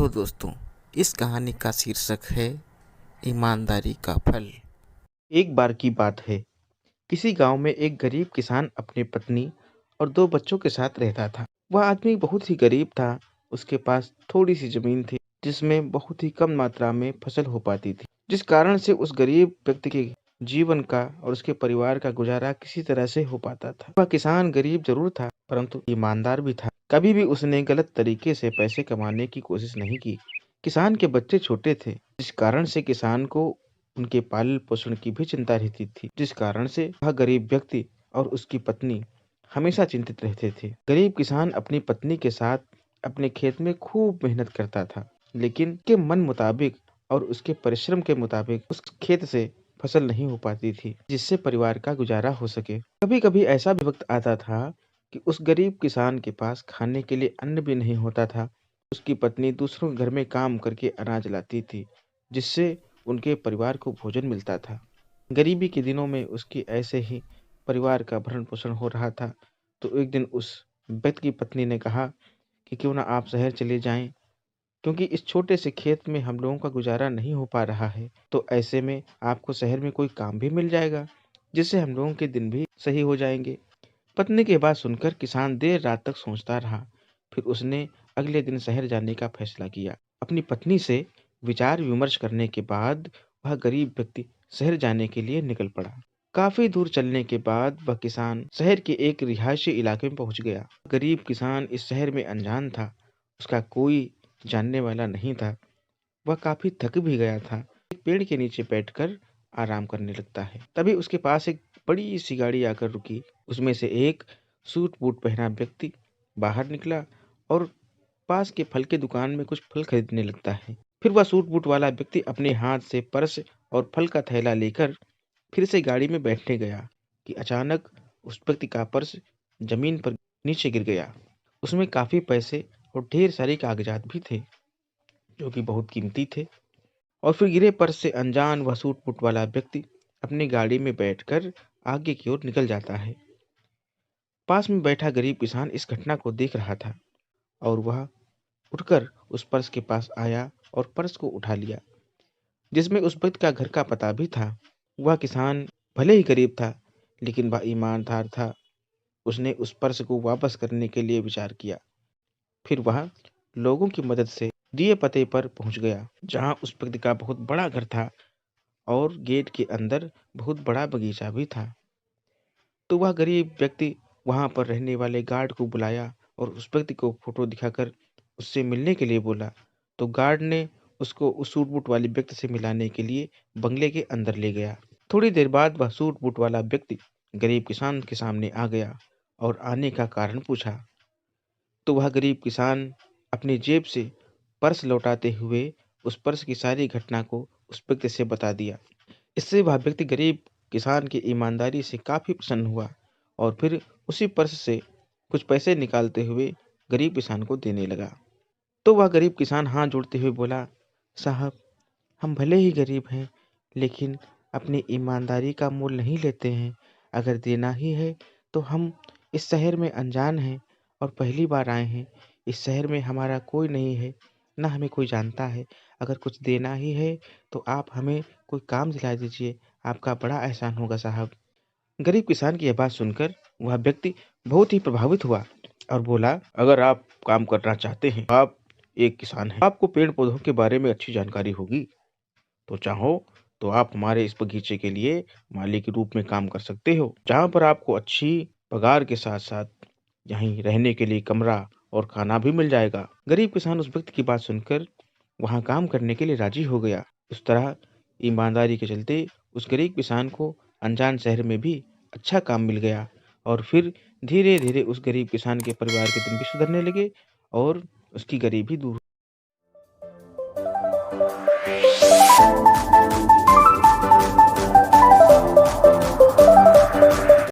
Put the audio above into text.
तो दोस्तों, इस कहानी का शीर्षक है ईमानदारी का फल। एक बार की बात है। किसी गांव में एक गरीब किसान अपनी पत्नी और दो बच्चों के साथ रहता था। वह आदमी बहुत ही गरीब था। उसके पास थोड़ी सी जमीन थी जिसमें बहुत ही कम मात्रा में फसल हो पाती थी, जिस कारण से उस गरीब व्यक्ति के जीवन का और उसके परिवार का गुजारा किसी तरह से हो पाता था। वह किसान गरीब जरूर था परंतु ईमानदार भी था। कभी भी उसने गलत तरीके से पैसे कमाने की कोशिश नहीं की। किसान के बच्चे छोटे थे, जिस कारण से किसान को उनके पालन पोषण की भी चिंता रहती थी, जिस कारण से वह गरीब व्यक्ति और उसकी पत्नी हमेशा चिंतित रहते थे। गरीब किसान अपनी पत्नी के साथ अपने खेत में खूब मेहनत करता था, लेकिन के मन मुताबिक और उसके परिश्रम के मुताबिक उस खेत से फसल नहीं हो पाती थी, जिससे परिवार का गुजारा हो सके। कभी कभी ऐसा भी वक्त आता था कि उस गरीब किसान के पास खाने के लिए अन्न भी नहीं होता था। उसकी पत्नी दूसरों के घर में काम करके अनाज लाती थी, जिससे उनके परिवार को भोजन मिलता था। गरीबी के दिनों में उसकी ऐसे ही परिवार का भरण पोषण हो रहा था। तो एक दिन उस व्यक्ति की पत्नी ने कहा कि क्यों ना आप शहर चले जाएं, क्योंकि इस छोटे से खेत में हम लोगों का गुजारा नहीं हो पा रहा है। तो ऐसे में आपको शहर में कोई काम भी मिल जाएगा, जिससे हम लोगों के दिन भी सही हो जाएंगे। पत्नी की बात सुनकर किसान देर रात तक सोचता रहा। फिर उसने अगले दिन शहर जाने का फैसला किया। अपनी पत्नी से विचार विमर्श करने के बाद वह गरीब व्यक्ति शहर जाने के लिए निकल पड़ा। काफी दूर चलने के बाद वह किसान शहर के एक रिहायशी इलाके में पहुंच गया। गरीब किसान इस शहर में अनजान था, उसका कोई जानने वाला नहीं था। वह काफी थक भी गया था। एक पेड़ के नीचे बैठकर आराम करने लगता है। तभी उसके पास एक बड़ी सी गाड़ी आकर रुकी। उसमें से एक सूट बूट पहना व्यक्ति बाहर निकला और पास के फल के दुकान में कुछ फल खरीदने लगता है। फिर वह सूट बूट वाला व्यक्ति अपने हाथ से पर्स और फल का थैला लेकर फिर से गाड़ी में बैठने गया कि अचानक उस व्यक्ति का पर्स जमीन पर नीचे गिर गया। उसमें काफी पैसे और ढेर सारे कागजात भी थे, जो कि बहुत कीमती थे। और फिर गिरे पर्स से अनजान वह सूट बूट वाला व्यक्ति अपनी गाड़ी में बैठकर आगे की ओर निकल जाता है। पास में बैठा गरीब किसान इस घटना को देख रहा था और वह उठकर उस पर्स के पास आया और पर्स को उठा लिया, जिसमें उस व्यक्ति का घर का पता भी था। वह किसान भले ही गरीब था, लेकिन वह ईमानदार था। उसने उस पर्स को वापस करने के लिए विचार किया। फिर वह लोगों की मदद से दिए पते पर पहुंच गया, जहां उस व्यक्ति का बहुत बड़ा घर था और गेट के अंदर बहुत बड़ा बगीचा भी था। तो वह गरीब व्यक्ति वहां पर रहने वाले गार्ड को बुलाया और उस व्यक्ति को फोटो दिखाकर उससे मिलने के लिए बोला। तो गार्ड ने उसको उस सूट बूट वाले व्यक्ति से मिलाने के लिए बंगले के अंदर ले गया। थोड़ी देर बाद वह सूट बूट वाला व्यक्ति गरीब किसान के सामने आ गया और आने का कारण पूछा। तो वह गरीब किसान अपनी जेब से पर्स लौटाते हुए उस पर्स की सारी घटना को उस व्यक्ति से बता दिया। इससे वह व्यक्ति गरीब किसान की ईमानदारी से काफी प्रसन्न हुआ और फिर उसी पर्स से कुछ पैसे निकालते हुए गरीब किसान को देने लगा। तो वह गरीब किसान हाथ जोड़ते हुए बोला, साहब, हम भले ही गरीब हैं, लेकिन अपनी ईमानदारी का मोल नहीं लेते हैं। अगर देना ही है तो हम इस शहर में अनजान हैं और पहली बार आए हैं। इस शहर में हमारा कोई नहीं है, ना हमें कोई जानता है। अगर कुछ देना ही है तो आप हमें कोई काम दिला दीजिए, आपका बड़ा एहसान होगा साहब। गरीब किसान की यह बात सुनकर वह व्यक्ति बहुत ही प्रभावित हुआ और बोला, अगर आप काम करना चाहते हैं, आप एक किसान हैं, आपको पेड़ पौधों के बारे में अच्छी जानकारी होगी, तो चाहो तो आप हमारे इस बगीचे के लिए माली के रूप में काम कर सकते हो, जहाँ पर आपको अच्छी पगार के साथ साथ यहीं रहने के लिए कमरा और खाना भी मिल जाएगा। गरीब किसान उस व्यक्ति की बात सुनकर वहां काम करने के लिए राजी हो गया। उस तरह ईमानदारी के चलते उस गरीब किसान को अनजान शहर में भी अच्छा काम मिल गया और फिर धीरे धीरे उस गरीब किसान के परिवार के दिन भी सुधरने लगे और उसकी गरीबी दूर